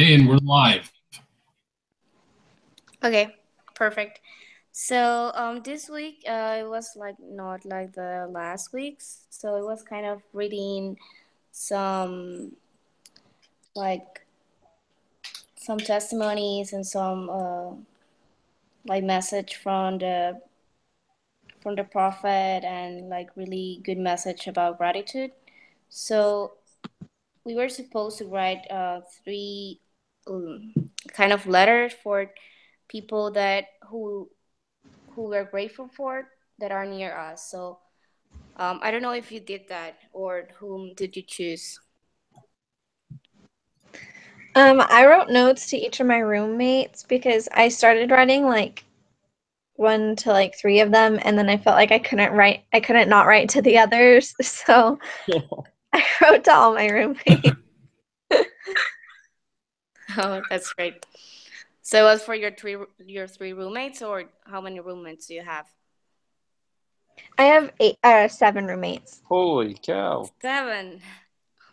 Okay, and we're live. Okay, perfect. So this week it was like not like the last weeks, so it was kind of reading some like some testimonies and some like message from the prophet and like really good message about gratitude. So we were supposed to write three kind of letters for people that who we're grateful for that are near us. So I don't know if you did that or whom did you choose? I wrote notes to each of my roommates because I started writing like one to like three of them, and then I felt like I couldn't not write to the others. So I wrote to all my roommates. Oh, that's great. So it was for your three roommates, or how many roommates do you have? I have seven roommates. Holy cow. Seven.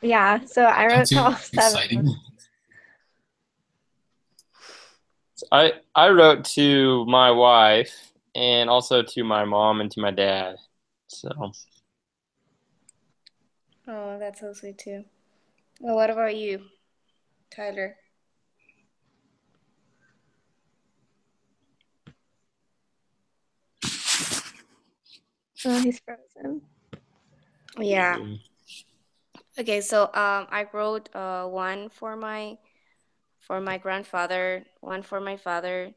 Yeah, so I wrote That's to all seven. exciting. I wrote to my wife and also to my mom and to my dad. So Oh, that's so sweet too. Well, what about you, Tyler? Oh, he's frozen. Yeah. Okay, so I wrote one for my grandfather, one for my father,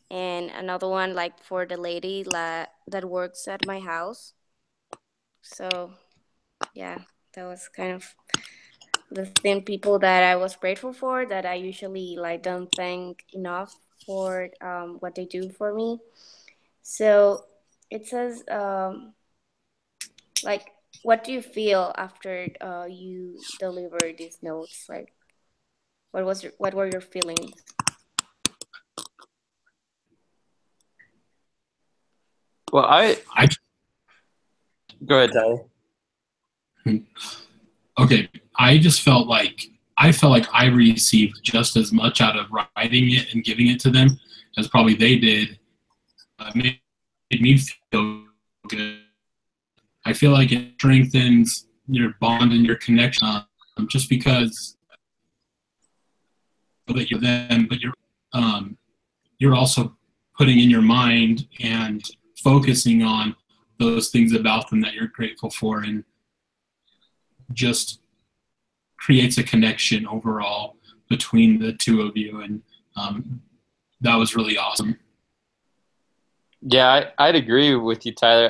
and another one like for the lady that works at my house. So yeah, that was kind of the same people that I was grateful for that I usually like don't thank enough for what they do for me. So it says like what do you feel after you deliver these notes? Like what were your feelings? well, I go ahead, Tyler. okay. I felt like I received just as much out of writing it and giving it to them as probably they did. Made me feel good. I feel like it strengthens your bond and your connection, just because that you're them, but you're also putting in your mind and focusing on those things about them that you're grateful for, and just creates a connection overall between the two of you. And that was really awesome. Yeah, I'd agree with you, Tyler.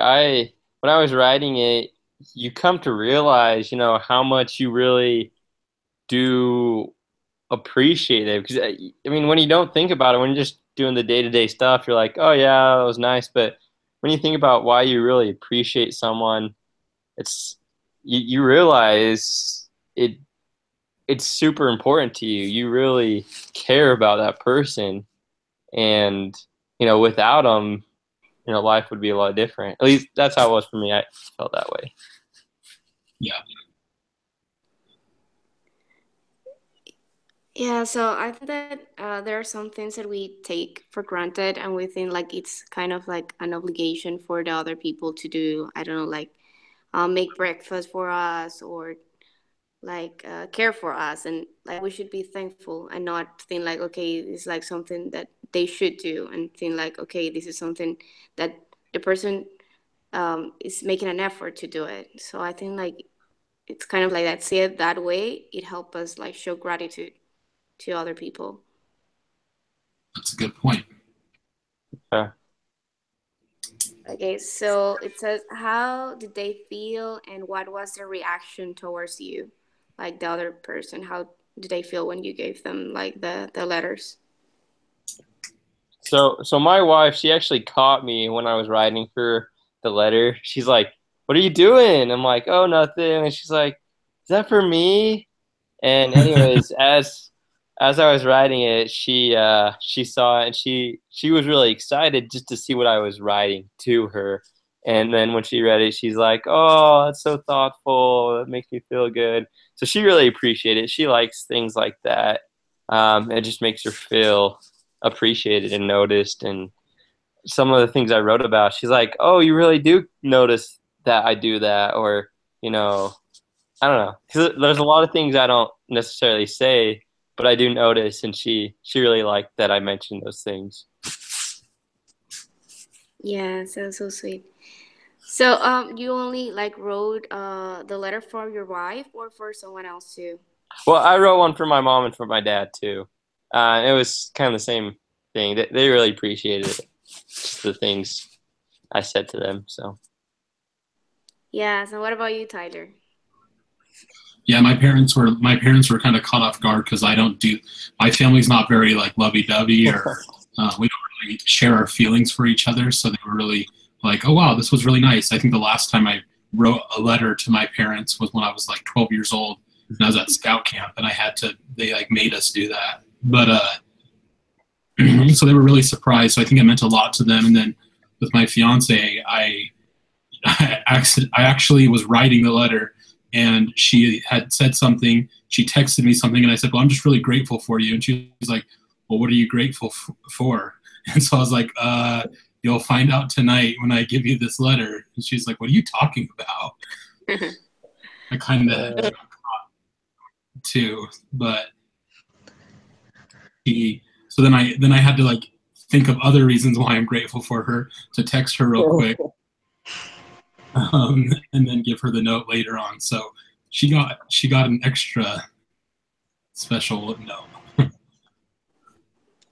When I was writing it, you come to realize, how much you really do appreciate it. Because I mean, when you don't think about it, when you're just doing the day-to-day stuff, you're like, oh yeah, that was nice. But when you think about why you really appreciate someone, it's you realize it's super important to you. You really care about that person, and without them, life would be a lot different. At least that's how it was for me. I felt that way. Yeah. Yeah, so I think that there are some things that we take for granted and we think like it's kind of like an obligation for the other people to do. I don't know, like make breakfast for us or like care for us, and like we should be thankful and not think like okay, it's like something that they should do, and think like okay, this is something that the person is making an effort to do it. So I think like it's kind of like that. See it that way, it helps us like show gratitude to other people. That's a good point. Yeah. Okay, so it says, how did they feel and what was their reaction towards you? Like the other person, how did they feel when you gave them like the letters? So my wife, she actually caught me when I was writing her the letter. She's like, "What are you doing?" I'm like, "Oh, nothing." And she's like, "Is that for me?" And anyways, as I was writing it, she saw it, and she was really excited just to see what I was writing to her. And then when she read it, she's like, "Oh, that's so thoughtful. That makes me feel good." So she really appreciated it. She likes things like that. It just makes her feel appreciated and noticed. And some of the things I wrote about, she's like, "Oh, you really do notice that I do that," or you know, I don't know. 'Cause there's a lot of things I don't necessarily say, but I do notice, and she really liked that I mentioned those things. Yeah, so sweet. So, you only like wrote the letter for your wife or for someone else too? Well, I wrote one for my mom and for my dad too. It was kind of the same thing. They really appreciated it, just the things I said to them. So Yeah. So, what about you, Tyler? Yeah, my parents were kind of caught off guard because I don't do my family's not very like lovey-dovey, or we don't really share our feelings for each other. So they were really like, "Oh wow, this was really nice." I think the last time I wrote a letter to my parents was when I was like 12 years old, and I was at scout camp, and they like made us do that. But so they were really surprised. So I think it meant a lot to them. And then with my fiance, I actually was writing the letter, and she had said something. She texted me something, and I said, "Well, I'm just really grateful for you." And she was like, "Well, what are you grateful for?" And so I was like, "You'll find out tonight when I give you this letter." And she's like, "What are you talking about?" I kind of too, but so then I had to like think of other reasons why I'm grateful for her, to text her real quick, and then give her the note later on. So she got an extra special note.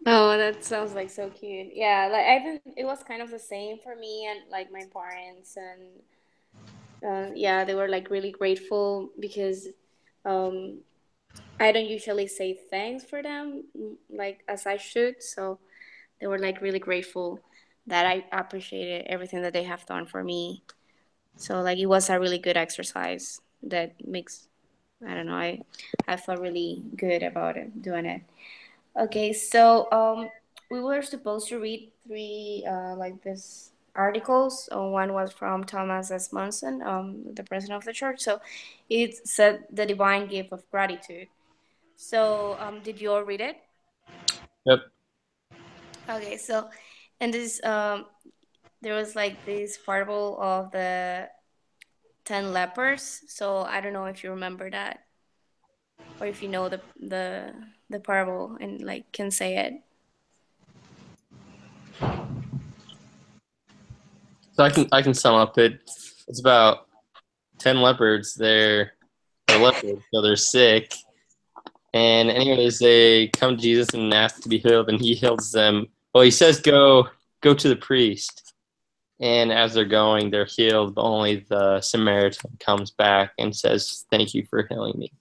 Oh, that sounds like so cute. Yeah, like I think it was kind of the same for me and like my parents, and yeah, they were like really grateful because um, I don't usually say thanks for them like as I should. So they were like really grateful that I appreciated everything that they have done for me. So like it was a really good exercise that makes, I don't know, I felt really good about it doing it. Okay, so we were supposed to read three like this articles. One was from Thomas S. Monson, the president of the church. So it said the divine gift of gratitude. So did you all read it? yep. Okay, so and this there was like this parable of the 10 lepers. So I don't know if you remember that or if you know the parable and like can say it. So I can sum up it. It's about 10 leopards. They're leopards, so they're sick. And anyways, they come to Jesus and ask to be healed, and he heals them. Well, he says go to the priest. And as they're going, they're healed, but only the Samaritan comes back and says, "Thank you for healing me."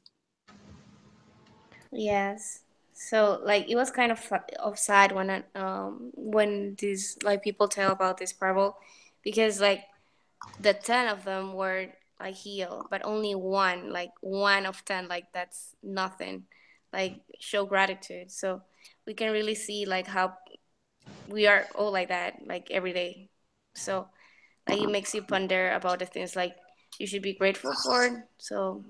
Yes. So like it was kind of sad when these like people tell about this parable because like the 10 of them were like healed, but only one, like one of 10, like that's nothing. Like show gratitude. So we can really see like how we are all like that, like every day. So like it makes you ponder about the things like you should be grateful for. So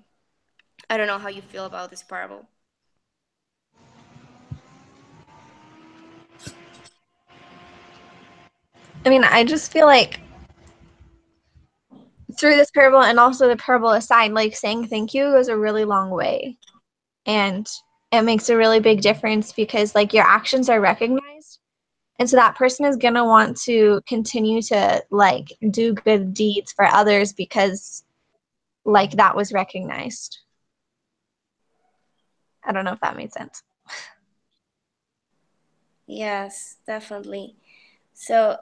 I don't know how you feel about this parable. I mean, I just feel like through this parable and also the parable aside, like saying thank you goes a really long way. And it makes a really big difference because like your actions are recognized. And so that person is going to want to continue to like do good deeds for others because like that was recognized. I don't know if that made sense. Yes, definitely. So,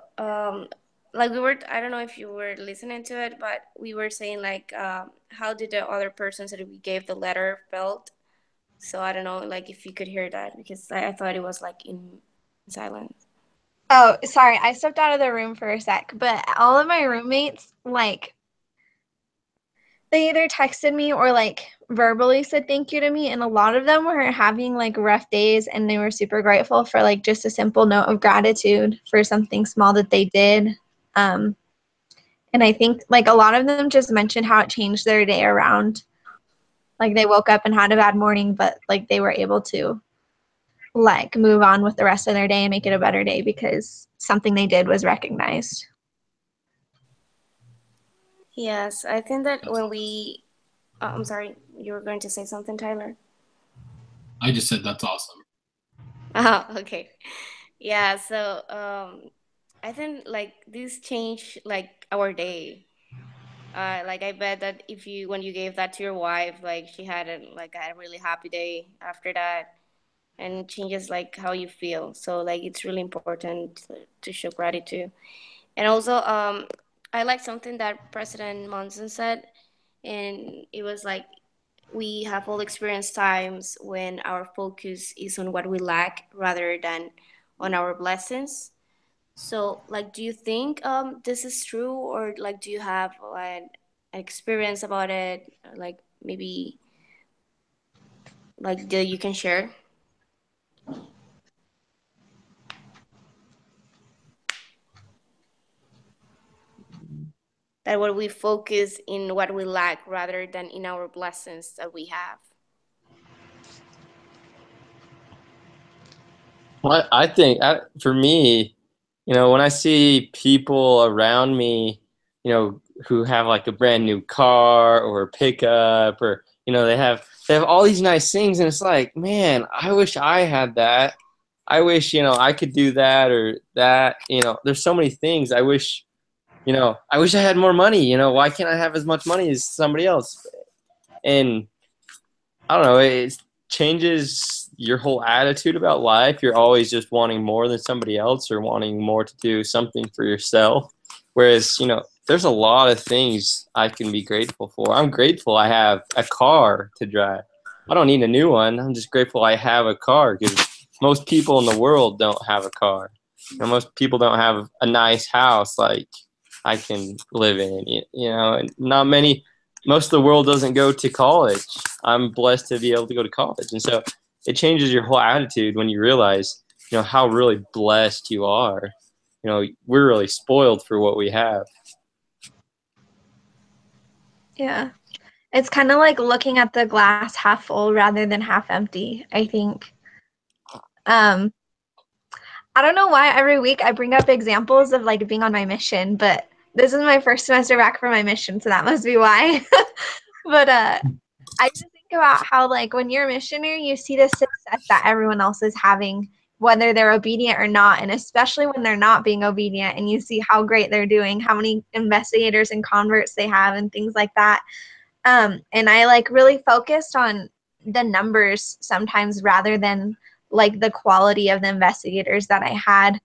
like we were, I don't know if you were listening to it, but we were saying like, how did the other persons that we gave the letter felt? So I don't know, like if you could hear that because I thought it was like in silence. Oh, sorry. I stepped out of the room for a sec, but all of my roommates, like, they either texted me or like verbally said thank you to me. And a lot of them were having like rough days and they were super grateful for like just a simple note of gratitude for something small that they did. Um, and I think like a lot of them just mentioned how it changed their day around. Like they woke up and had a bad morning, but like they were able to like move on with the rest of their day and make it a better day because something they did was recognized. Yes, I think that when we, I'm sorry, you were going to say something, Tyler? I just said that's awesome. Oh, okay. Yeah, so I think like this changed like our day. Like I bet that if you when you gave that to your wife, like she had a really happy day after that, and it changes like how you feel. So like it's really important to show gratitude. And also, I like something that President Monson said, and it was like we have all experienced times when our focus is on what we lack rather than on our blessings. So, like, do you think this is true, or like, do you have like an experience about it, like maybe like that you can share? That what we focus in what we lack rather than in our blessings that we have. Well, I think for me, when I see people around me, who have like a brand new car or a pickup, or they have all these nice things, and it's like, man, I wish I had that. I wish I could do that or that. There's so many things. I wish I had more money. Why can't I have as much money as somebody else? And I don't know. It changes your whole attitude about life. You're always just wanting more than somebody else or wanting more to do something for yourself. Whereas, there's a lot of things I can be grateful for. I'm grateful I have a car to drive. I don't need a new one. I'm just grateful I have a car because most people in the world don't have a car. Most people don't have a nice house like I can live in. And not many. Most of the world doesn't go to college. I'm blessed to be able to go to college. And so it changes your whole attitude when you realize, how really blessed you are. We're really spoiled for what we have. Yeah. It's kind of like looking at the glass half full rather than half empty, I think. I don't know why every week I bring up examples of like being on my mission, but this is my first semester back from my mission, so that must be why. But I just think about how like when you're a missionary, you see the success that everyone else is having, whether they're obedient or not, and especially when they're not being obedient, and you see how great they're doing, how many investigators and converts they have, and things like that. And I like really focused on the numbers sometimes rather than like the quality of the investigators that I had.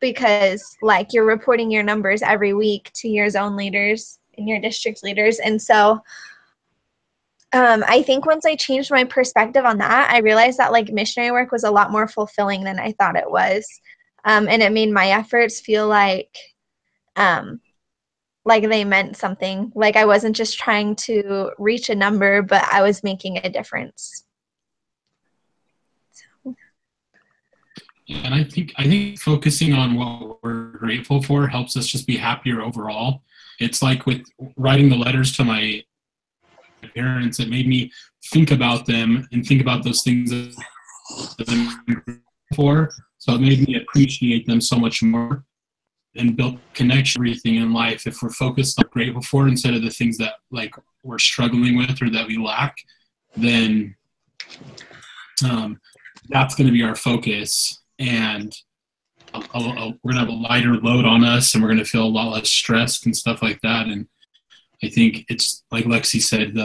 Because like you're reporting your numbers every week to your zone leaders and your district leaders. And so I think once I changed my perspective on that, I realized that like missionary work was a lot more fulfilling than I thought it was. And it made my efforts feel like they meant something. Like I wasn't just trying to reach a number, but I was making a difference. And I think focusing on what we're grateful for helps us just be happier overall. It's like with writing the letters to my parents, it made me think about them and think about those things that I'm grateful for. So it made me appreciate them so much more and build connection, everything in life. If we're focused on grateful for instead of the things that like we're struggling with or that we lack, then that's going to be our focus. And we're going to have a lighter load on us, and we're going to feel a lot less stressed and stuff like that. And I think it's like Lexi said,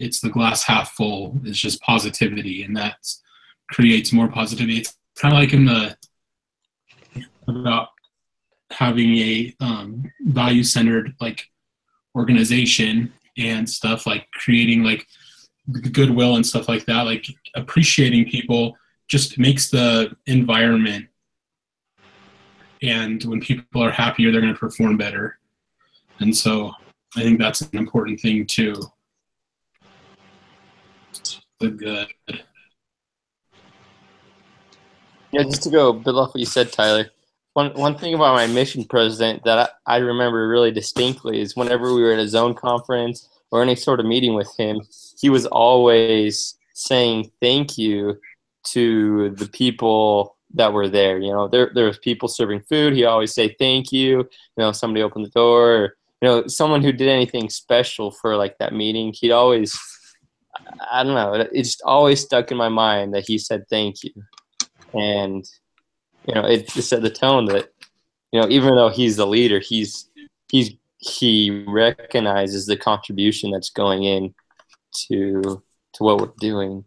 it's the glass half full. It's just positivity, and that creates more positivity. It's kind of like about having a value-centered like organization and stuff, like creating like goodwill and stuff like that. Like appreciating people just makes the environment, and when people are happier, they're going to perform better. And so I think that's an important thing too. The good. Yeah, just to go build off what you said, Tyler. One thing about my mission president that I remember really distinctly is whenever we were at a zone conference or any sort of meeting with him, he was always saying thank you to the people that were there. You know, there was people serving food. He always say thank you. You know, somebody opened the door, or, you know, someone who did anything special for like that meeting. He'd always, I don't know, it just always stuck in my mind that he said thank you. And, you know, it just set the tone that, you know, even though he's the leader, he recognizes the contribution that's going in to what we're doing.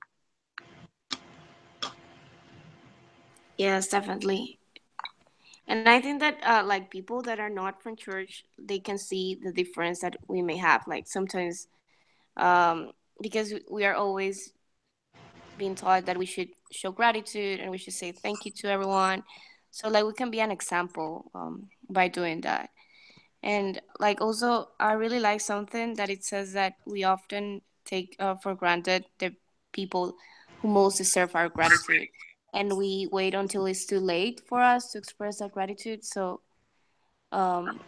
Yes, definitely. And I think that like people that are not from church, they can see the difference that we may have. Like sometimes, because we are always being taught that we should show gratitude and we should say thank you to everyone. So like we can be an example by doing that. And like also, I really like something that it says that we often take for granted the people who most deserve our gratitude, and we wait until it's too late for us to express that gratitude. So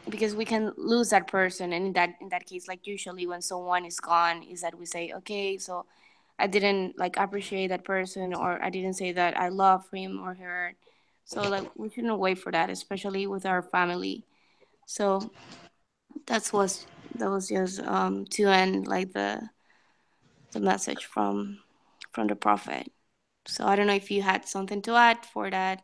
because we can lose that person, and in that case, like usually when someone is gone, is that we say, okay, so I didn't like appreciate that person, or I didn't say that I love him or her. So like we shouldn't wait for that, especially with our family. So that was just to end like the message from the prophet. So I don't know if you had something to add for that.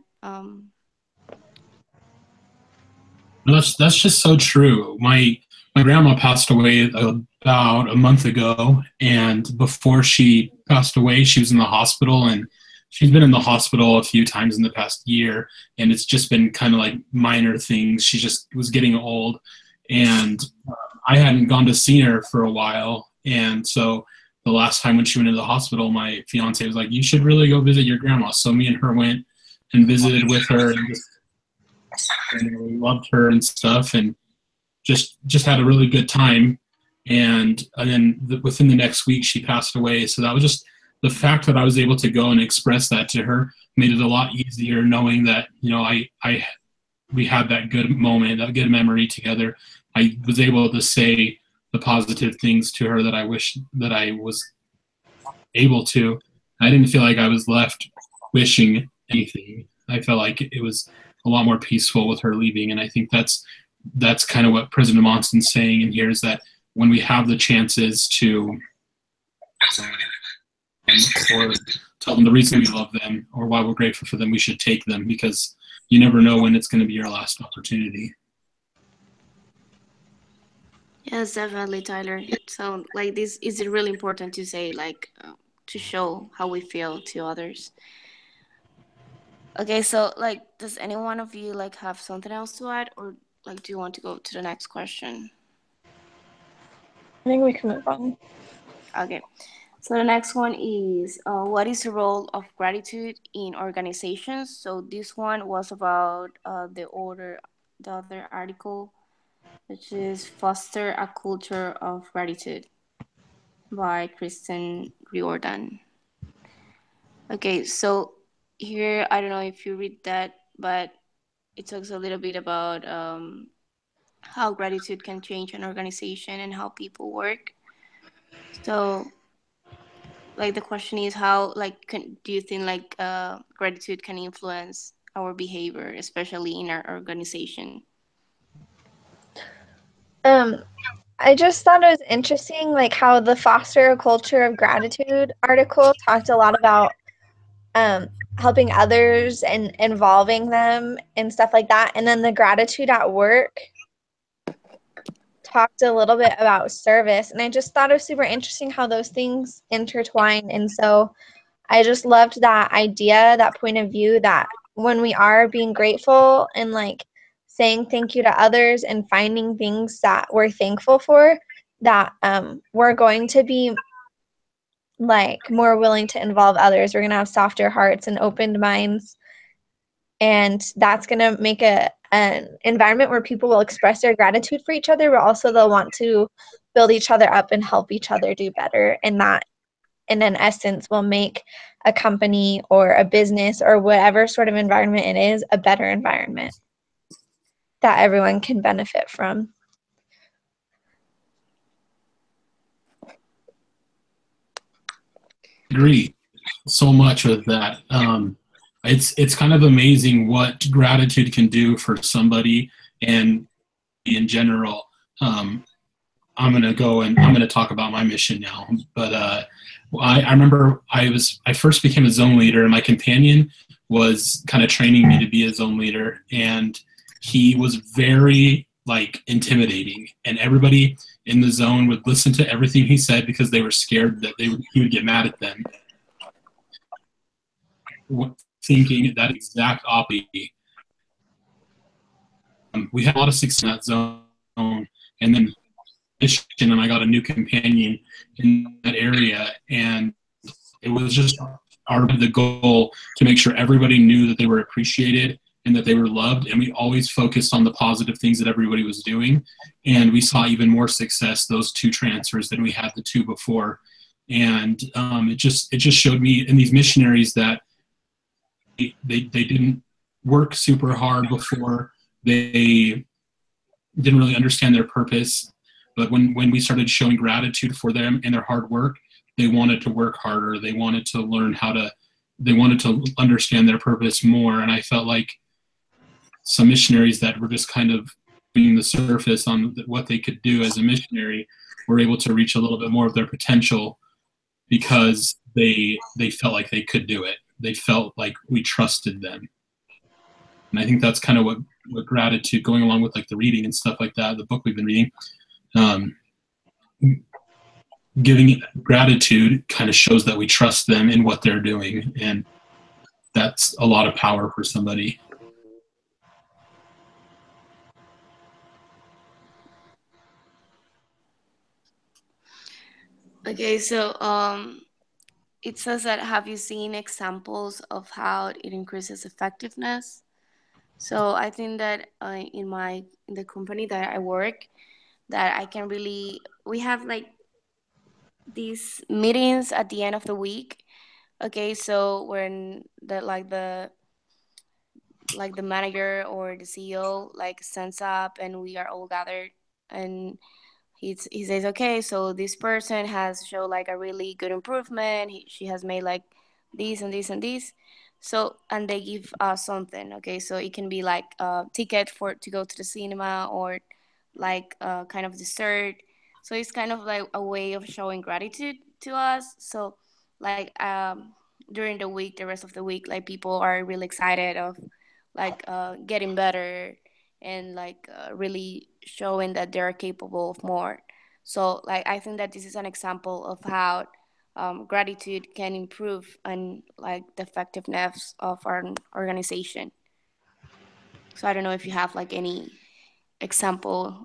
That's just so true. My grandma passed away about a month ago, and before she passed away, she was in the hospital, and she's been in the hospital a few times in the past year, and it's just been kind of like minor things. She just was getting old, and I hadn't gone to see her for a while, and so the last time when she went into the hospital, my fiance was like, "You should really go visit your grandma." So me and her went and visited with her, and just we loved her and stuff, and just had a really good time. And then within the next week, she passed away. So that was just the fact that I was able to go and express that to her made it a lot easier, knowing that, you know, I we had that good moment, that good memory together. I was able to say the positive things to her that I wish that I was able to. I didn't feel like I was left wishing anything. I felt like it was a lot more peaceful with her leaving, and I think that's kind of what President Monson's saying in here, is that when we have the chances to or tell them the reason we love them or why we're grateful for them, we should take them, because you never know when it's going to be your last opportunity. Yes, definitely, Tyler. So like this is really important to say, like to show how we feel to others. Okay, so like, does any one of you like have something else to add, or like, do you want to go to the next question? I think we can move on. Okay, so the next one is, what is the role of gratitude in organizations? So this one was about the other article, which is foster a culture of gratitude by Kristen Riordan. Okay, so here I don't know if you read that, but it talks a little bit about how gratitude can change an organization and how people work. So, like the question is, how like do you think like gratitude can influence our behavior, especially in our organization? I just thought it was interesting, like how the Foster a Culture of Gratitude article talked a lot about helping others and involving them and stuff like that. And then the gratitude at work talked a little bit about service. And I just thought it was super interesting how those things intertwine. And so I just loved that idea, that point of view, that when we are being grateful and like saying thank you to others and finding things that we're thankful for, that we're going to be like more willing to involve others. We're going to have softer hearts and opened minds. And that's going to make an environment where people will express their gratitude for each other, but also they'll want to build each other up and help each other do better. And that, in an essence, will make a company or a business or whatever sort of environment it is a better environment that everyone can benefit from. Agree. so much with that. It's kind of amazing what gratitude can do for somebody and in general. I'm gonna go and I'm gonna talk about my mission now. But I remember I first became a zone leader, and my companion was kind of training me to be a zone leader, and he was very like intimidating, and everybody in the zone would listen to everything he said because they were scared that he would get mad at them. Thinking that exact opposite. We had a lot of success in that zone, and then and I got a new companion in that area, and it was just the goal to make sure everybody knew that they were appreciated and that they were loved, and we always focused on the positive things that everybody was doing, and we saw even more success those two transfers than we had the two before, and it just showed me in these missionaries that they didn't work super hard before, they didn't really understand their purpose, but when we started showing gratitude for them and their hard work, they wanted to work harder. They wanted to learn they wanted to understand their purpose more. And I felt like some missionaries that were just kind of being the surface on what they could do as a missionary were able to reach a little bit more of their potential because they felt like they could do it. They felt like we trusted them. And I think that's kind of what gratitude, going along with like the reading and stuff like that, the book we've been reading, giving gratitude kind of shows that we trust them in what they're doing, and that's a lot of power for somebody. Okay, so it says that have you seen examples of how it increases effectiveness? So I think that in the company that I work, that I can really, we have like these meetings at the end of the week. Okay, so when the manager or the CEO like stands up and we are all gathered, and he says, okay, so this person has shown like a really good improvement. She has made like this and this and this. So, and they give us something. Okay, so it can be like a ticket to go to the cinema, or like kind of dessert. So it's kind of like a way of showing gratitude to us. So like during the week, the rest of the week, like people are really excited of like getting better, and like really showing that they're capable of more. So like I think that this is an example of how gratitude can improve and like the effectiveness of our organization. So I don't know if you have like any example.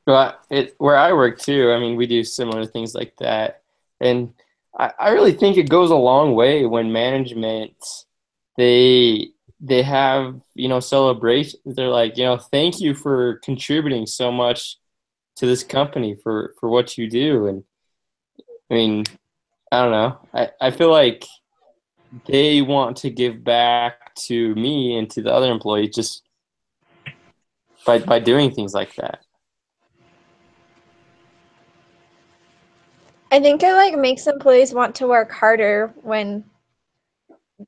Well, where I work too, I mean, we do similar things like that. And I really think it goes a long way when management they have, celebrations. They're like, thank you for contributing so much to this company for what you do. And I mean, I don't know. I feel like they want to give back to me and to the other employees just by doing things like that. I think it like makes employees want to work harder when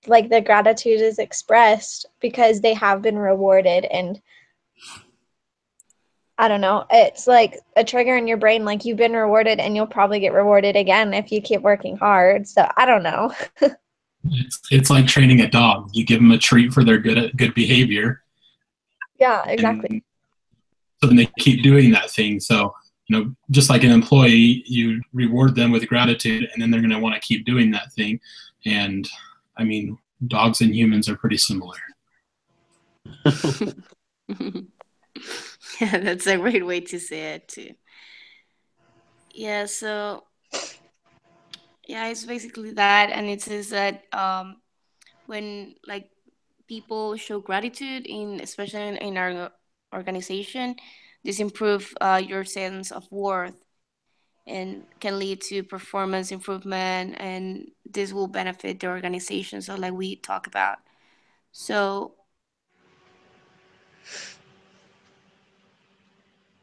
like the gratitude is expressed because they have been rewarded, and I don't know, it's like a trigger in your brain, like you've been rewarded and you'll probably get rewarded again if you keep working hard. So I don't know. It's like training a dog. You give them a treat for their good behavior. Yeah, exactly. So then they keep doing that thing. So, just like an employee, you reward them with gratitude, and then they're going to want to keep doing that thing. And I mean, dogs and humans are pretty similar. Yeah, that's a great way to say it too. Yeah, so yeah, it's basically that, and it says that when like people show gratitude especially in our organization, this improve your sense of worth and can lead to performance improvement, and this will benefit the organization. So like we talk about, so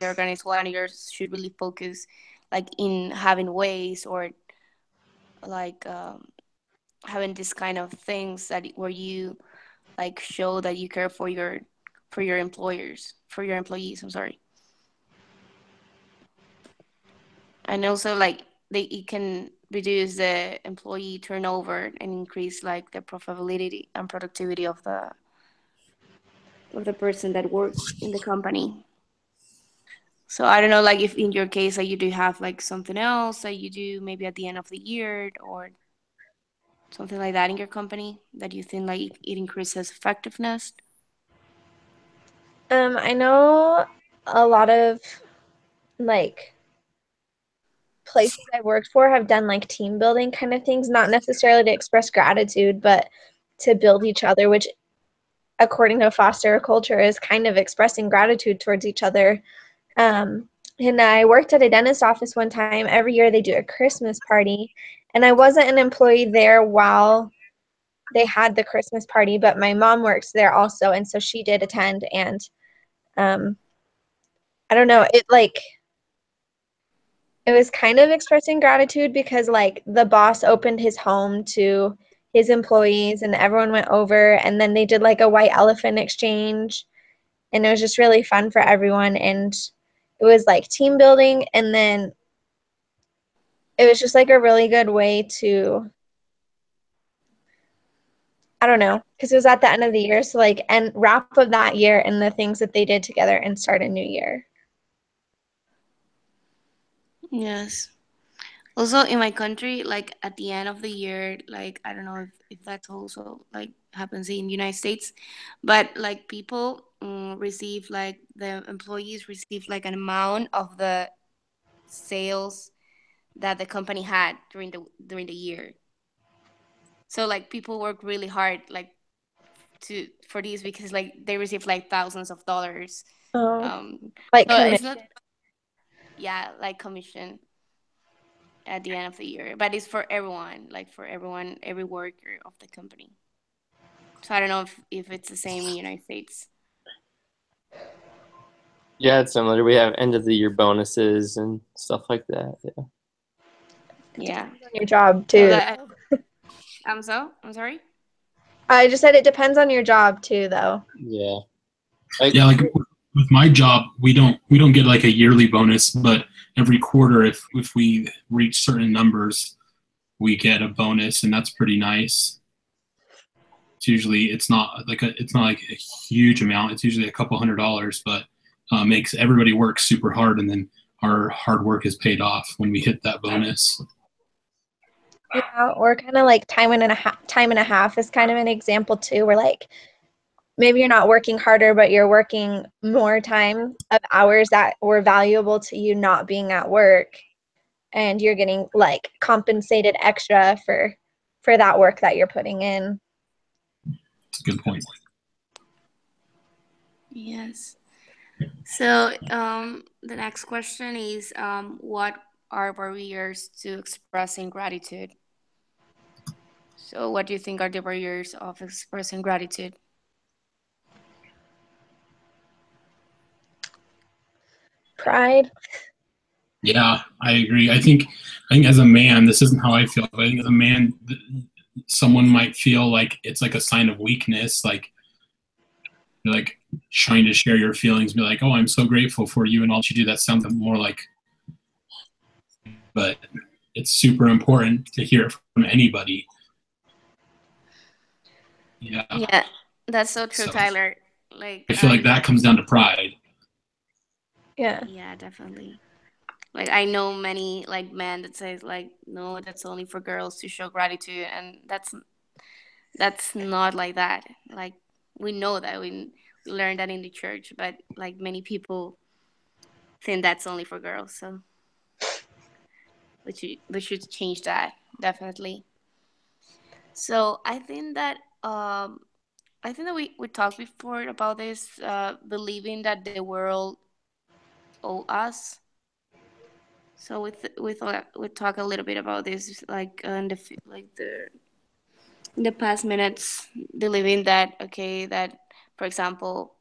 organized managers should really focus like in having ways or like having this kind of things that where you like show that you care for your employees, I'm sorry. And also like it can reduce the employee turnover and increase like the profitability and productivity of the person that works in the company. So I don't know, like if in your case, like you do have like something else that you do maybe at the end of the year or something like that in your company that you think like it increases effectiveness. I know a lot of like places I worked for have done like team building kind of things, not necessarily to express gratitude, but to build each other, which according to foster a culture is kind of expressing gratitude towards each other. And I worked at a dentist office one time. Every year they do a Christmas party, and I wasn't an employee there while they had the Christmas party, but my mom works there also, and so she did attend. And um, I don't know, it was kind of expressing gratitude because like the boss opened his home to his employees and everyone went over, and then they did like a white elephant exchange, and it was just really fun for everyone. And it was like team building, and then it was just like a really good way to, I don't know, because it was at the end of the year, so like and wrap of that year and the things that they did together and start a new year. Yes. Also in my country, like at the end of the year, like I don't know if that's also like happens in United States, but like people receive like the employees receive like an amount of the sales that the company had during the year. So like people work really hard like to for these because like they receive like thousands of dollars. Oh, Um, like so it's not commission. yeah like commission at the end of the year, but it's for everyone, like for everyone, every worker of the company. So I don't know if it's the same in the United States. Yeah, it's similar. We have end of the year bonuses and stuff like that. Yeah. It Yeah. depends on your job So too. that I'm sorry. I just said it depends on your job too, though. Yeah. Like, Yeah, like with my job, we don't get like a yearly bonus, but every quarter, if we reach certain numbers, we get a bonus, and that's pretty nice. It's not like a huge amount. It's usually a couple $100, but makes everybody work super hard, and then our hard work is paid off when we hit that bonus. Yeah, or kind of like time and a half is kind of an example too, where like maybe you're not working harder, but you're working more time of hours that were valuable to you not being at work, and you're getting like compensated extra for that work that you're putting in. It's a good point. Yes. So the next question is what are barriers to expressing gratitude? So what do you think are the barriers of expressing gratitude? Pride. Yeah, I agree. I think as a man, this isn't how I feel. But I think as a man, someone might feel like it's like a sign of weakness, like you're like trying to share your feelings, be like, "Oh, I'm so grateful for you and all that you do." That sounds more like, but it's super important to hear it from anybody. Yeah. Yeah, that's so true, So Tyler. Like I feel like that comes down to pride. Yeah. yeah, definitely. Like I know many like men that says like no, that's only for girls to show gratitude, and that's not like that. Like we know that we learned that in the church, but like many people think that's only for girls. So we should change that definitely. So I think that we talked before about this believing that the world owe us. So we talk a little bit about this like in the past minutes, believing that okay that for example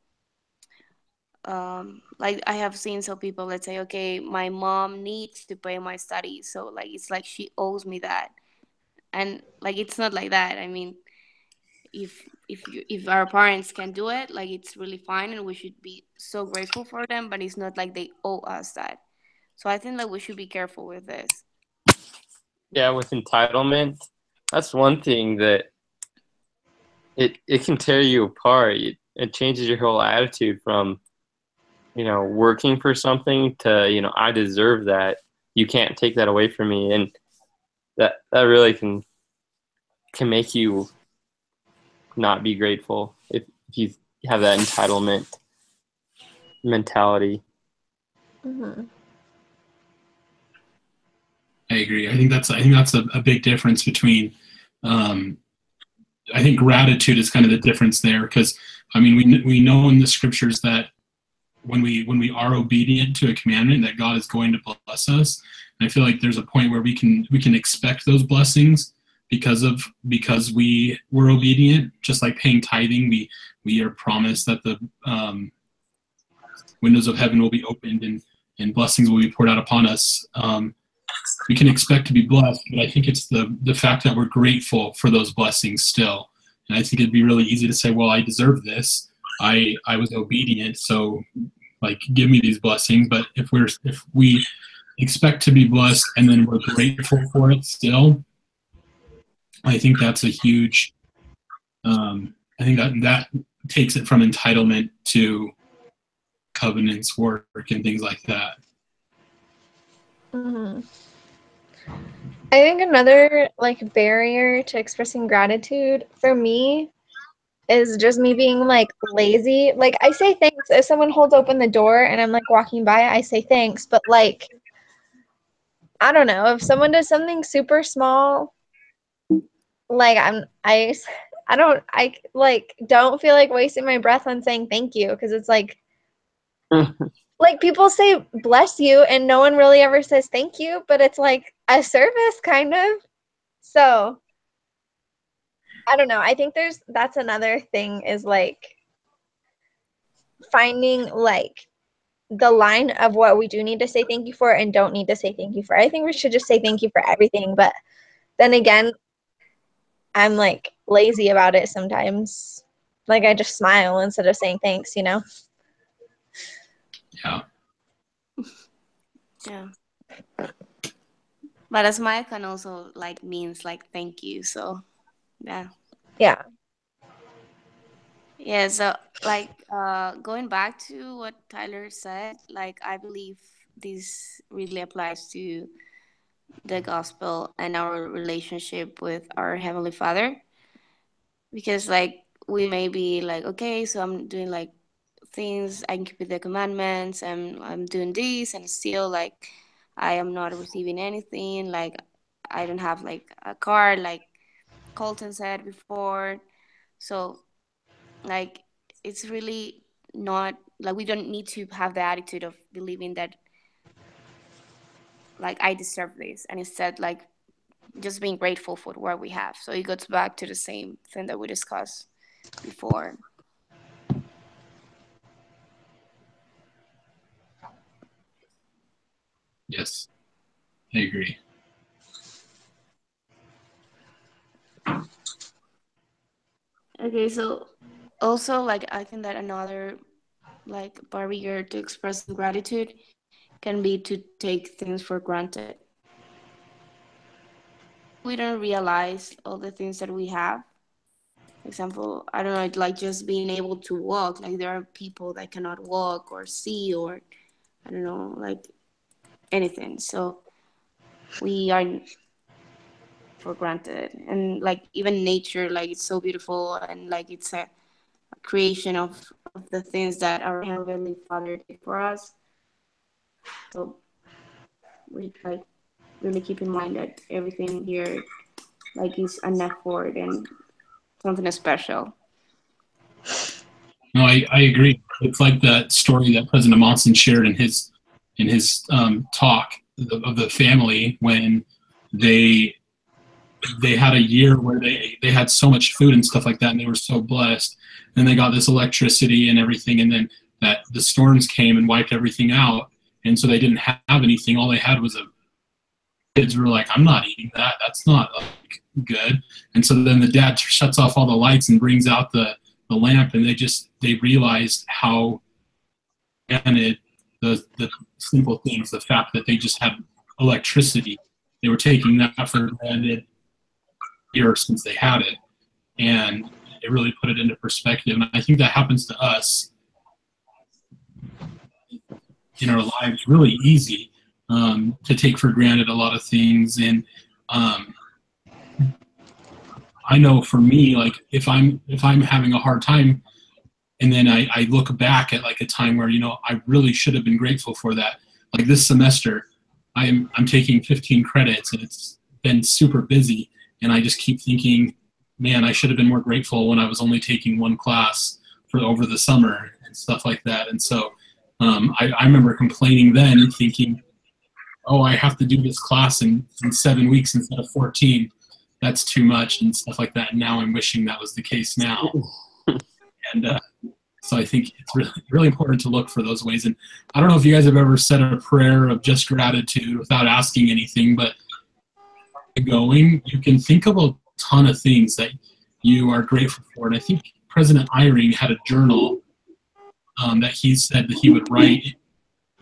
like I have seen some people, let's say, okay, my mom needs to pay my studies, so like it's like she owes me that, and like it's not like that. I mean, if our parents can do it, like it's really fine, and we should be so grateful for them. But it's not like they owe us that. So I think that we should be careful with this. Yeah, with entitlement, that's one thing that it can tear you apart. It changes your whole attitude from, working for something to, I deserve that. You can't take that away from me. And that really can make you not be grateful if you have that entitlement mentality. Mm-hmm. I agree. I think that's a big difference between. I think gratitude is kind of the difference there, because I mean we know in the scriptures that when we are obedient to a commandment, that God is going to bless us. And I feel like there's a point where we can expect those blessings because we were obedient. Just like paying tithing, we are promised that the windows of heaven will be opened and blessings will be poured out upon us. We can expect to be blessed, but I think it's the fact that we're grateful for those blessings still. And I think it'd be really easy to say, well, I deserve this. I was obedient, so like give me these blessings. But if we expect to be blessed and then we're grateful for it still, I think that's a huge. I think that takes it from entitlement to covenants, work, and things like that. Mm-hmm. I think another like barrier to expressing gratitude for me is just me being like lazy. Like I say thanks if someone holds open the door and I'm like walking by, I say thanks, but like I don't know, if someone does something super small, like don't feel like wasting my breath on saying thank you, because it's like people say bless you and no one really ever says thank you, but it's like a service kind of. So I don't know. I think that's another thing, is like finding like the line of what we do need to say thank you for and don't need to say thank you for. I think we should just say thank you for everything, but then again, I'm like lazy about it sometimes. Like I just smile instead of saying thanks, Yeah. Yeah. But a smile can also like means like thank you. So yeah. Yeah. Yeah, so like going back to what Tyler said, like I believe this really applies to the gospel and our relationship with our Heavenly Father. Because like we may be like, okay, so I'm doing like things, I can keep the commandments, and I'm doing this, and still like I am not receiving anything, like I don't have like a car, like Colton said before. So like it's really not like we don't need to have the attitude of believing that like I deserve this, and instead like just being grateful for what we have. So it goes back to the same thing that we discussed before. Yes, I agree. Okay, so also like I think that another like barrier to expressing gratitude can be to take things for granted. We don't realize all the things that we have. For example, I don't know, like just being able to walk. Like there are people that cannot walk or see, or I don't know, like anything. So we are for granted, and like even nature, like it's so beautiful, and like it's a creation of the things that our Heavenly Father did for us. So we like really keep in mind that everything here like is an effort and something special. No, I agree. It's like that story that President Monson shared in his talk of the family when they had a year where they had so much food and stuff like that, and they were so blessed. And they got this electricity and everything, and then that the storms came and wiped everything out, and so they didn't have anything. All they had was kids were like, I'm not eating that. That's not like good. And so then the dad shuts off all the lights and brings out the lamp, and they realized how, and the simple things, the fact that they just had electricity, they were taking that for granted years since they had it, and it really put it into perspective. And I think that happens to us in our lives really easy, to take for granted a lot of things. And I know for me, like if I'm having a hard time, and then I look back at like a time where, I really should have been grateful for that. Like this semester, I'm taking 15 credits and it's been super busy, and I just keep thinking, man, I should have been more grateful when I was only taking one class for over the summer and stuff like that. And so I remember complaining then and thinking, oh, I have to do this class in 7 weeks instead of 14. That's too much and stuff like that. And now I'm wishing that was the case now. And so I think it's really, really important to look for those ways. And I don't know if you guys have ever said a prayer of just gratitude without asking anything, but going, you can think of a ton of things that you are grateful for. And I think President Eyring had a journal that he said that he would write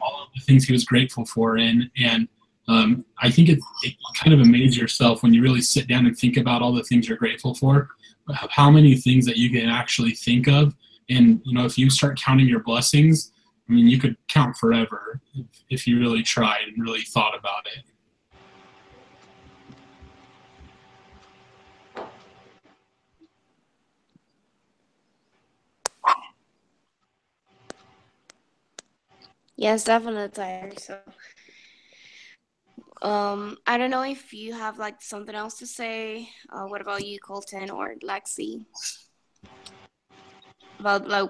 all of the things he was grateful for in. And I think it kind of amazes yourself when you really sit down and think about all the things you're grateful for, how many things that you can actually think of. And, if you start counting your blessings, I mean, you could count forever if you really tried and really thought about it. Yes, definitely, Tyler. So, I don't know if you have like something else to say. What about you, Colton or Lexi? About like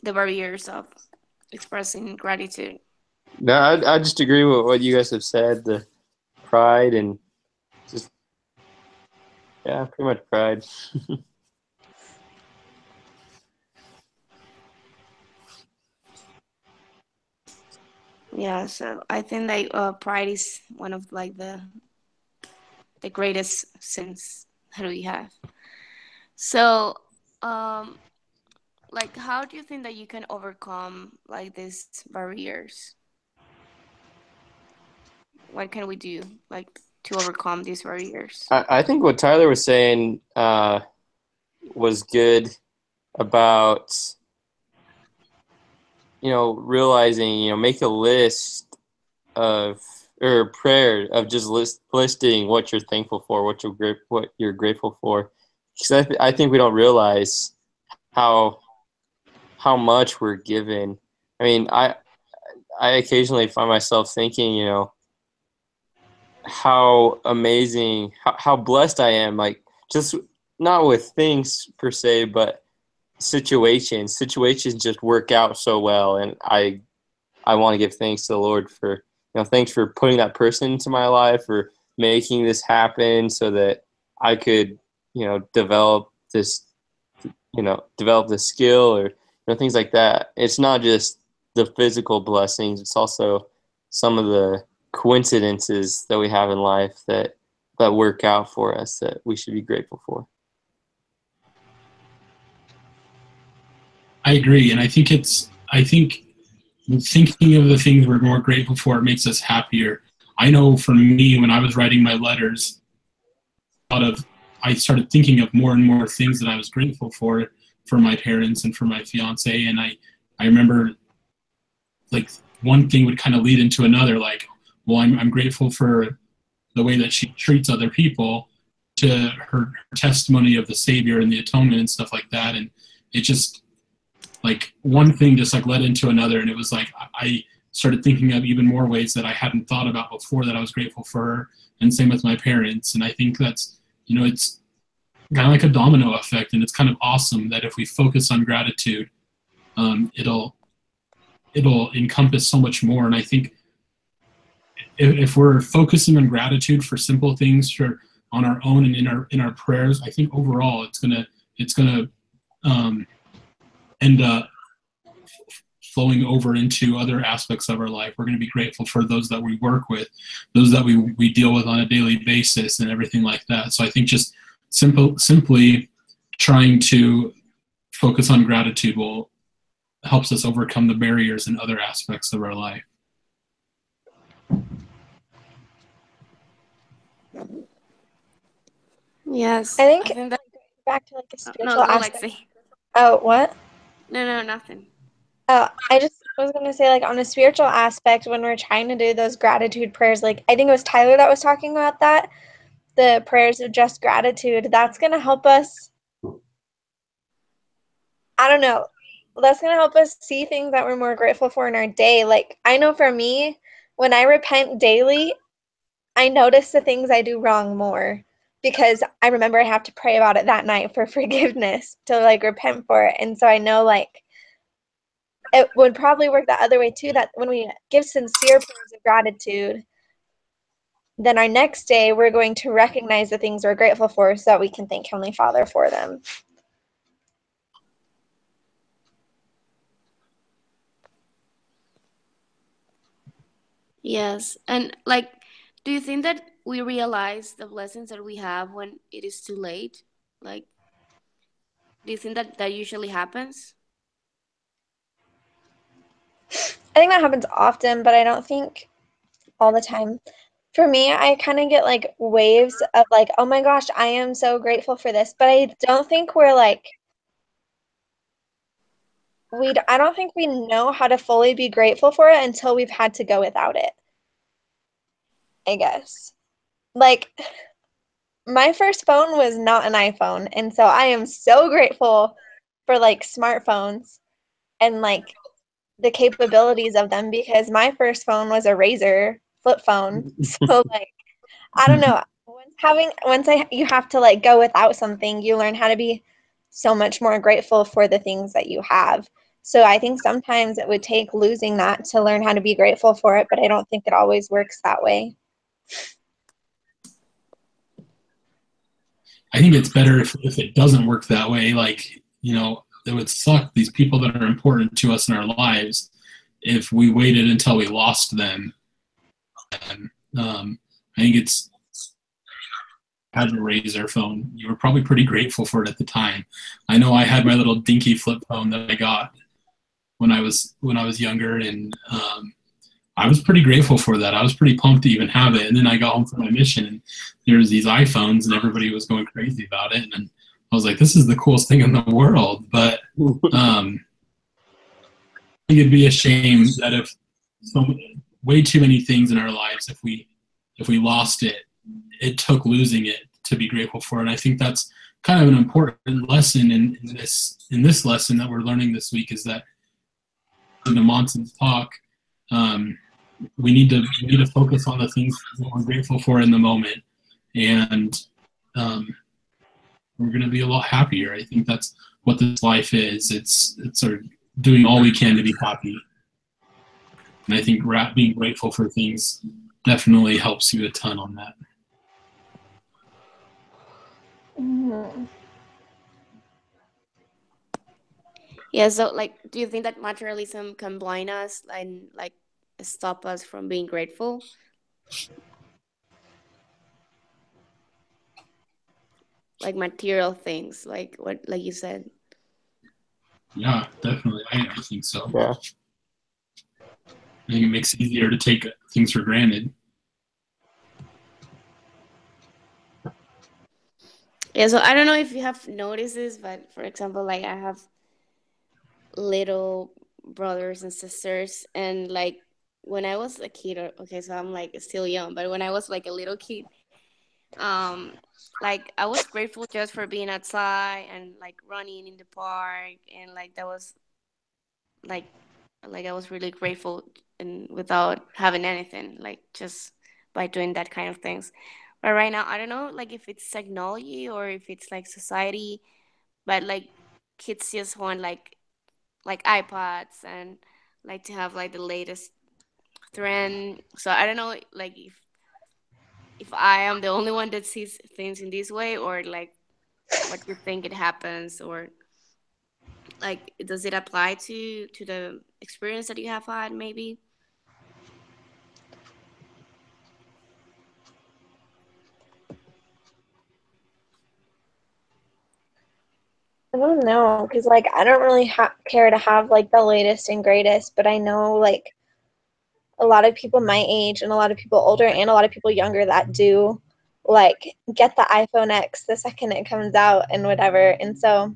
the barriers of expressing gratitude. No, I just agree with what you guys have said. The pride and just, yeah, pretty much pride. Yeah, so I think that pride is one of like the greatest sins that we have. So, like, how do you think that you can overcome like these barriers? What can we do like to overcome these barriers? I think what Tyler was saying was good about, realizing, make a list of, or a prayer of just listing what you're thankful for, what you're grateful for. Because I think we don't realize how much we're given. I mean, I occasionally find myself thinking, how amazing, how blessed I am. Like, just not with things per se, but situations just work out so well. And I want to give thanks to the Lord for, thanks for putting that person into my life, for making this happen so that I could, develop this skill, or things like that. It's not just the physical blessings, it's also some of the coincidences that we have in life that work out for us that we should be grateful for. I agree. And I think thinking of the things we're more grateful for, it makes us happier. I know for me, when I was writing my letters, I started thinking of more and more things that I was grateful for my parents and for my fiance. And I remember like one thing would kind of lead into another, like, well, I'm grateful for the way that she treats other people, to her testimony of the Savior and the atonement and stuff like that. And it just, like, one thing just like led into another. And it was like, I started thinking of even more ways that I hadn't thought about before that I was grateful for her, and same with my parents. And I think that's, it's kind of like a domino effect. And it's kind of awesome that if we focus on gratitude, it'll encompass so much more. And I think if we're focusing on gratitude for simple things, on our own and in our prayers, I think overall it's gonna end up flowing over into other aspects of our life. We're going to be grateful for those that we work with, those that we deal with on a daily basis, and everything like that. So I think just simply trying to focus on gratitude will helps us overcome the barriers in other aspects of our life. Yes. I think that, back to like a no, spiritual go aspect. Lexi. Oh, what? No, nothing. I just was gonna say, like, on a spiritual aspect, when we're trying to do those gratitude prayers, like I think it was Tyler that was talking about that, the prayers of just gratitude, that's gonna help us. I don't know. That's gonna help us see things that we're more grateful for in our day. Like, I know for me, when I repent daily, I notice the things I do wrong more because I remember I have to pray about it that night for forgiveness to like repent for it. And so I know like it would probably work the other way too, that when we give sincere prayers of gratitude, then our next day we're going to recognize the things we're grateful for so that we can thank Heavenly Father for them. Yes. And like, do you think that we realize the blessings that we have when it is too late? Like, do you think that that usually happens? I think that happens often, but I don't think all the time. For me, I kind of get like waves of like, oh my gosh, I am so grateful for this. But I don't think we're like, I don't think we know how to fully be grateful for it until we've had to go without it, I guess. Like, my first phone was not an iPhone. And so I am so grateful for like smartphones and like the capabilities of them because my first phone was a Razor flip phone. So like I don't know. You have to like go without something, you learn how to be so much more grateful for the things that you have. So I think sometimes it would take losing that to learn how to be grateful for it, but I don't think it always works that way. I think it's better if it doesn't work that way. Like, it would suck, these people that are important to us in our lives, if we waited until we lost them. And, I think it's had a Razor phone. You were probably pretty grateful for it at the time. I know I had my little dinky flip phone that I got when I was younger, and I was pretty grateful for that. I was pretty pumped to even have it. And then I got home from my mission, and there was these iPhones, and everybody was going crazy about it. And I was like, "This is the coolest thing in the world." But I think it'd be a shame that if way too many things in our lives, if we lost it, it took losing it to be grateful for. And I think that's kind of an important lesson in this lesson that we're learning this week, is that in the Monson's talk, we need to focus on the things that we're grateful for in the moment, and we're going to be a lot happier. I think that's what this life is. It's sort of doing all we can to be happy. And I think being grateful for things definitely helps you a ton on that. Mm-hmm. Yeah, so like, do you think that materialism can blind us and like stop us from being grateful? Like material things, like what, like you said. Yeah, definitely. I think so. Yeah. I think it makes it easier to take things for granted. Yeah, so I don't know if you have noticed this, but for example, like I have little brothers and sisters, and like when I was a kid, okay, so I'm like still young, but when I was like a little kid, um like I was grateful just for being outside and like running in the park, and like that was like I was really grateful, and without having anything, like just by doing that kind of things. But right now I don't know like if it's technology or if it's like society, but like kids just want like iPads and like to have like the latest trend. So I don't know like if I am the only one that sees things in this way, or like what you think it happens, or like does it apply to the experience that you have had, maybe? I don't know, because like I don't really care to have like the latest and greatest, but I know like a lot of people my age and a lot of people older and a lot of people younger that do like get the iPhone X the second it comes out and whatever. And so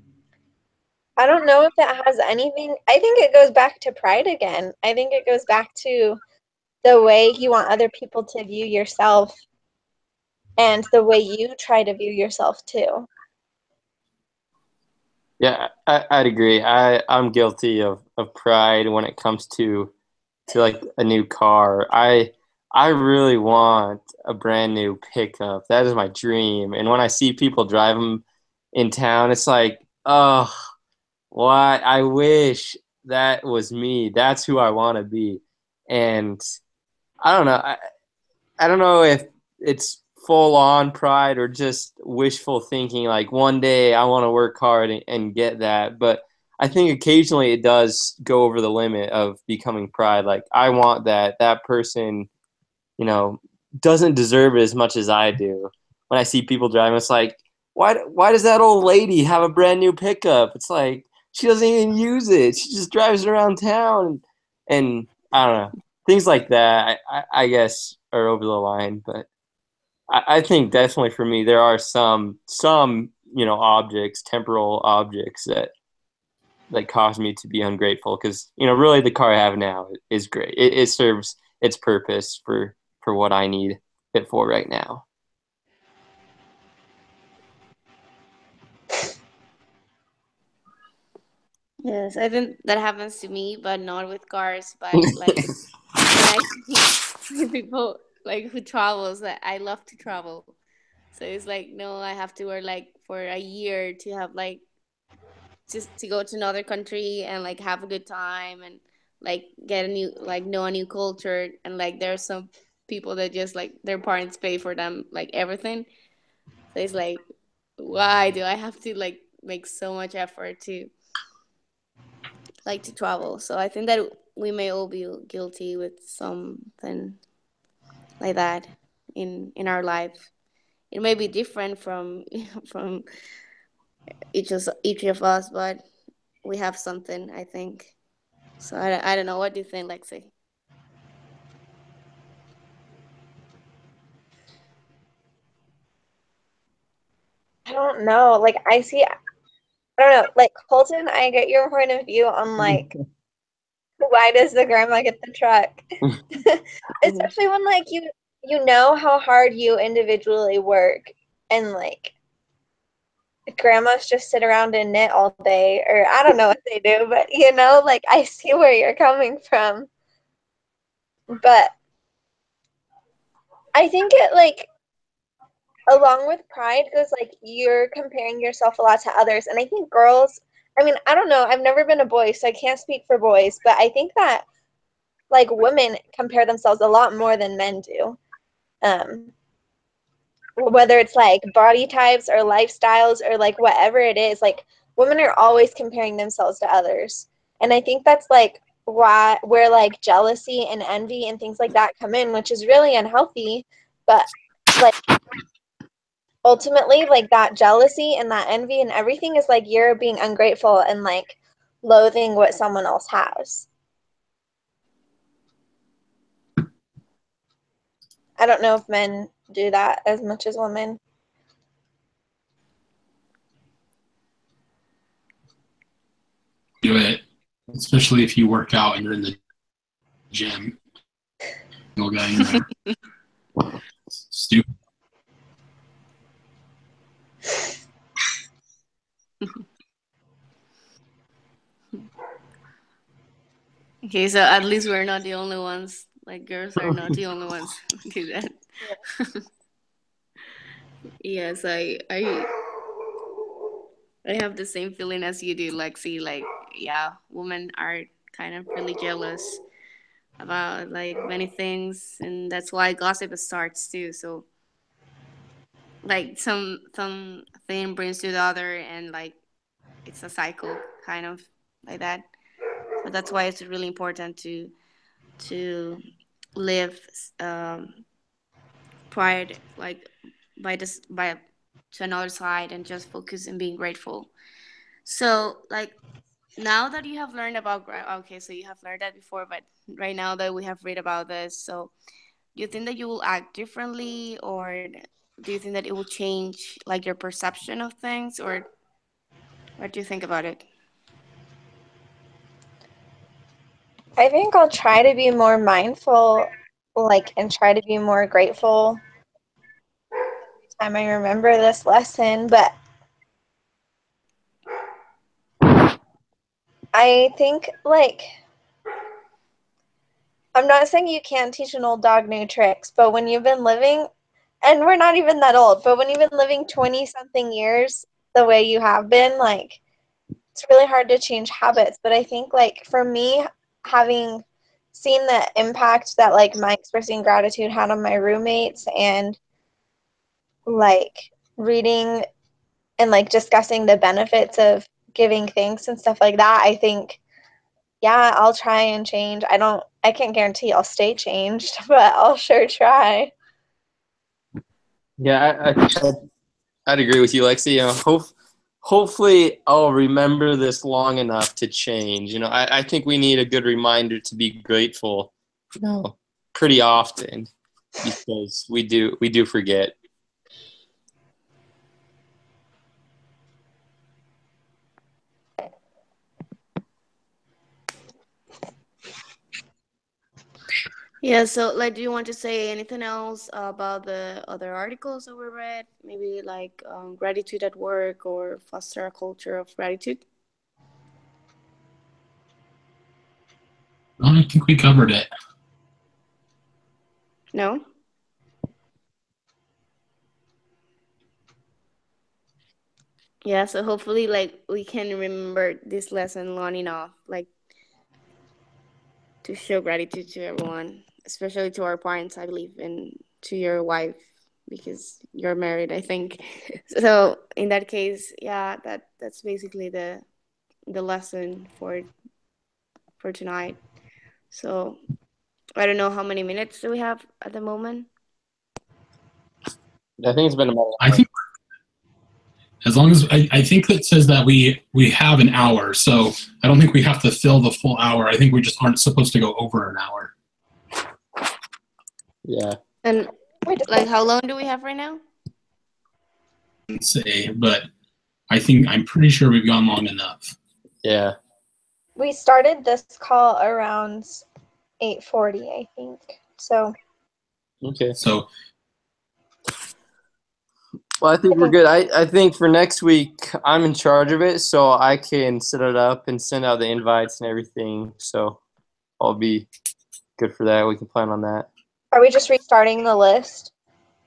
I don't know if it has anything. I think it goes back to pride again. I think it goes back to the way you want other people to view yourself and the way you try to view yourself too. Yeah, I'd agree. I'm guilty of pride when it comes to like a new car. I really want a brand new pickup. That is my dream. And when I see people drive them in town, it's like, oh, why? I wish that was me. That's who I want to be. And I don't know. I don't know if it's full on pride or just wishful thinking. Like one day I want to work hard and get that. But I think occasionally it does go over the limit of becoming pride. Like I want that. That person, you know, doesn't deserve it as much as I do. When I see people driving, it's like, why does that old lady have a brand new pickup? It's like she doesn't even use it. She just drives around town and I don't know. Things like that I guess are over the line, but I think definitely for me there are some objects, temporal objects that cause me to be ungrateful because really the car I have now is great. It serves its purpose for what I need it for right now. Yes, I think that happens to me, but not with cars. But like when I see people like who travels, that I love to travel. So it's like, no, I have to work like for a year to have like just to go to another country and like have a good time and like get a new like know a new culture. And like there are some people that just like their parents pay for them like everything. So it's like, why do I have to like make so much effort to like to travel? So I think that we may all be guilty with something like that in our life. It may be different from from each of us, but we have something, I think. So I don't know. What do you think, Lexi? I don't know. Like I don't know. Like Colton, I get your point of view on like why does the grandma get the truck? Especially when like you know how hard you individually work and like grandmas just sit around and knit all day or I don't know what they do, but like I see where you're coming from. But I think it like along with pride goes like you're comparing yourself a lot to others. And I think girls, I mean, I don't know, I've never been a boy, so I can't speak for boys, but I think that like women compare themselves a lot more than men do. Um, whether it's like body types or lifestyles or like whatever it is, like women are always comparing themselves to others. And I think that's like why where like jealousy and envy and things like that come in, which is really unhealthy. But like ultimately, like that jealousy and that envy and everything is like you're being ungrateful and like loathing what someone else has. I don't know if men do that as much as women. Do it, especially if you work out and you're in the gym. Little guy in there. Stupid. Okay, so at least we're not the only ones. Like girls are not the only ones who do that. Yes, I have the same feeling as you do, Lexi. Like, yeah, women are kind of really jealous about like many things, and that's why gossip starts too. So, like, some thing brings to the other, and like it's a cycle, kind of like that. But that's why it's really important to live prior, like by this by to another side, and just focus on being grateful. So like now that you have learned about okay, so you have learned that before, but right now that we have read about this, so do you think that you will act differently, or do you think that it will change like your perception of things, or what do you think about it? I think I'll try to be more mindful, like, and try to be more grateful every time I remember this lesson. But I think, like, I'm not saying you can't teach an old dog new tricks, but when you've been living, and we're not even that old, but when you've been living 20 something years the way you have been, like, it's really hard to change habits. But I think, like, for me, having seen the impact that, like, my expressing gratitude had on my roommates, and, like, reading and, like, discussing the benefits of giving thanks and stuff like that, I think, yeah, I'll try and change. I can't guarantee I'll stay changed, but I'll sure try. Yeah, I'd agree with you, Lexi. Hopefully I'll remember this long enough to change. I think we need a good reminder to be grateful, pretty often, because we do forget. Yeah, so like, do you want to say anything else about the other articles that we read? Maybe like gratitude at work, or foster a culture of gratitude? I think we covered it. No? Yeah, so hopefully like we can remember this lesson long enough, like to show gratitude to everyone, especially to our parents, I believe, and to your wife, because you're married, I think. So in that case, yeah, that's basically the lesson for tonight. So I don't know how many minutes do we have at the moment. I think it's been about. I think as long as I think it says that we have an hour, so I don't think we have to fill the full hour. I think we just aren't supposed to go over an hour. Yeah. And like, how long do we have right now? Say, but I'm pretty sure we've gone long enough. Yeah. We started this call around 8:40, I think. So. Okay. So. Well, I think we're good. I think for next week, I'm in charge of it, so I can set it up and send out the invites and everything. So I'll be good for that. We can plan on that. Are we just restarting the list?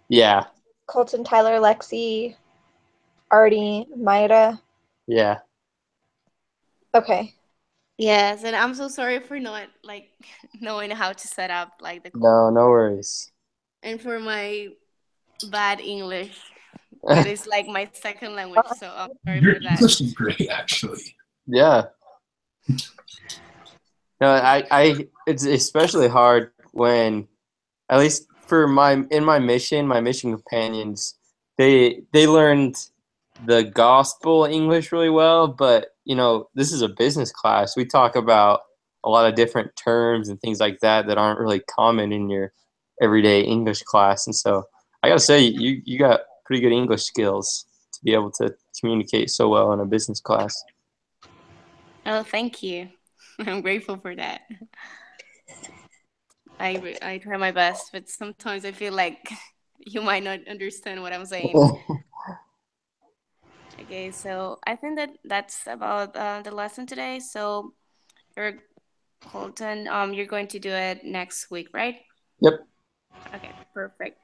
Yeah. Colton, Tyler, Lexi, Artie, Maida. Yeah. Okay. Yes, and I'm so sorry for not like knowing how to set up like the call. No worries. And for my bad English. That is like my second language, so I'm sorry Your for that. English is great, actually. Yeah. No, it's especially hard when, at least for my mission companions, they learned the gospel English really well, but this is a business class. We talk about a lot of different terms and things like that aren't really common in your everyday English class. And so I gotta say, you got pretty good English skills to be able to communicate so well in a business class. Oh, thank you. I'm grateful for that. I try my best, but sometimes I feel like you might not understand what I'm saying. Okay, so I think that's about the lesson today. So you're Colton, you're going to do it next week, right? Yep. Okay, perfect.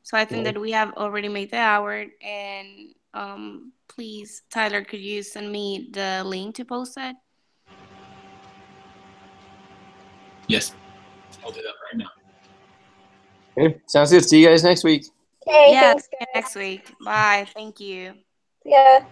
So I think that we have already made the hour, and please, Tyler, could you send me the link to post it? Yes, I'll do that right now. Okay, sounds good. See you guys next week. Okay, Yeah, thanks, see you guys. next week. Bye. Thank you. Yeah.